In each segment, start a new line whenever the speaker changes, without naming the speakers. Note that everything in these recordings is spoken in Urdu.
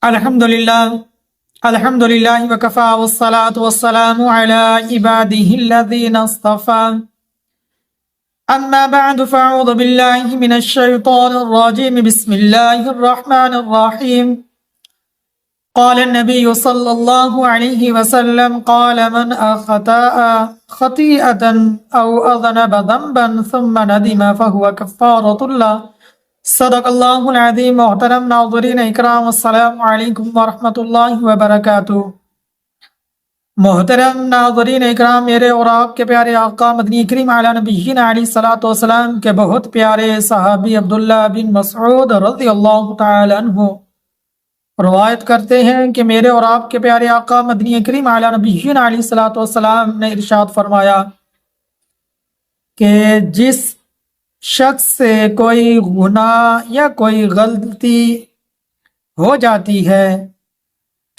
الحمد لله وكفى والصلاة والسلام على عباده الذين اصطفى أما بعد فأعوذ بالله من الشيطان الرجيم بسم الله الرحمن الرحيم قال النبي صلى الله عليه وسلم قال من أخطأ خطيئة أو أذنب ذنبا ثم ندم فهو كفارة الله صدق اللہ العظیم۔ محترم ناظرین اکرام، السلام علیکم ورحمۃ اللہ وبرکاتہ۔ محترم ناظرین اکرام، میرے اور آپ کے پیارے آقا مدنی کریم علی نبینا علیہ الصلوۃ والسلام کے بہت پیارے صحابی عبداللہ بن مسعود رضی اللہ تعالی عنہ روایت کرتے ہیں کہ میرے اور آپ کے پیارے آقا مدنی کریم علی نبینا علیہ الصلوۃ والسلام نے ارشاد فرمایا کہ جس شخص سے کوئی گناہ یا کوئی غلطی ہو جاتی ہے،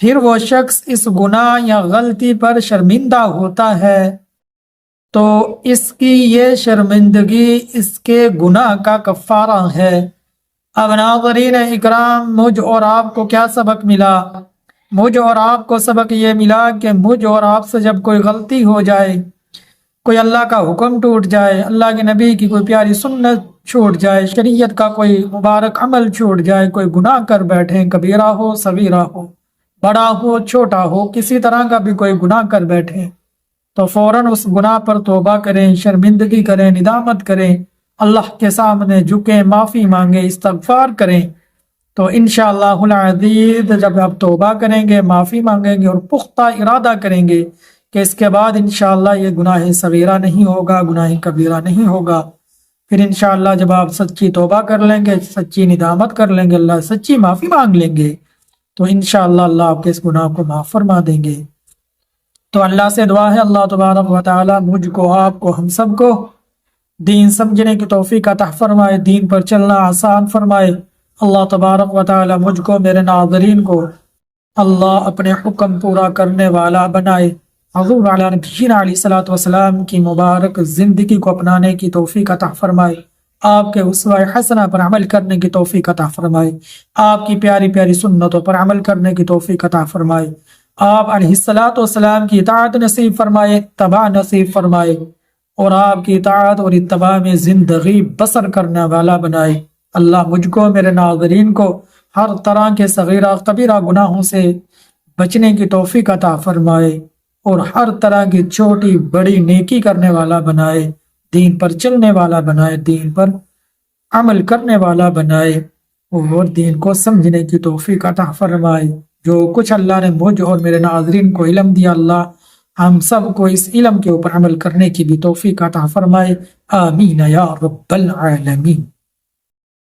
پھر وہ شخص اس گناہ یا غلطی پر شرمندہ ہوتا ہے، تو اس کی یہ شرمندگی اس کے گناہ کا کفارہ ہے۔ اب ناظرین اکرام، مجھ اور آپ کو کیا سبق ملا؟ مجھ اور آپ کو سبق یہ ملا کہ مجھ اور آپ سے جب کوئی غلطی ہو جائے، کوئی اللہ کا حکم ٹوٹ جائے، اللہ کے نبی کی کوئی پیاری سنت چھوٹ جائے، شریعت کا کوئی مبارک عمل چھوٹ جائے، کوئی گناہ کر بیٹھیں، کبیرہ ہو صغیرہ ہو، بڑا ہو چھوٹا ہو، کسی طرح کا بھی کوئی گناہ کر بیٹھیں، تو فوراً اس گناہ پر توبہ کریں، شرمندگی کریں، ندامت کریں، اللہ کے سامنے جھکیں، معافی مانگیں، استغفار کریں۔ تو انشاءاللہ العزیز جب آپ توبہ کریں گے، معافی مانگیں گے اور پختہ ارادہ کریں گے کہ اس کے بعد انشاءاللہ یہ گناہ صغیرہ نہیں ہوگا، گناہ کبیرہ نہیں ہوگا، پھر انشاءاللہ جب آپ سچی توبہ کر لیں گے، سچی ندامت کر لیں گے، اللہ سچی معافی مانگ لیں گے، تو انشاءاللہ اللہ آپ کے اس گناہ کو معاف فرما دیں گے۔ تو اللہ سے دعا ہے اللہ تبارک و تعالی مجھ کو، آپ کو، ہم سب کو دین سمجھنے کی توفیق عطا فرمائے، دین پر چلنا آسان فرمائے۔ اللہ تبارک و تعالی مجھ کو، میرے ناظرین کو اللہ اپنے حکم پورا کرنے والا بنائے، حضور علی نبینا علیہ الصلوۃ والسلام کی مبارک زندگی کو اپنانے کی توفیق عطا فرمائے، آپ کے اسوہ حسنہ پر عمل کرنے کی توفیق عطا فرمائے، آپ کی پیاری پیاری سنتوں پر عمل کرنے کی توفیق عطا فرمائے، آپ علیہ الصلوۃ والسلام کی اطاعت نصیب فرمائے، اتباع نصیب فرمائے، اور آپ کی اطاعت اور اتباع میں زندگی بسر کرنے والا بنائے۔ اللہ مجھ کو، میرے ناظرین کو ہر طرح کے صغیرہ کبیرہ گناہوں سے بچنے کی توفیق عطا فرمائے، اور ہر طرح کی چھوٹی بڑی نیکی کرنے والا بنائے، دین پر چلنے والا بنائے، دین پر عمل کرنے والا بنائے، اور دین کو سمجھنے کی توفیق عطا فرمائے۔ جو کچھ اللہ نے مجھ اور میرے ناظرین کو علم دیا، اللہ ہم سب کو اس علم کے اوپر عمل کرنے کی بھی توفیق عطا فرمائے۔ آمین یا رب العالمین۔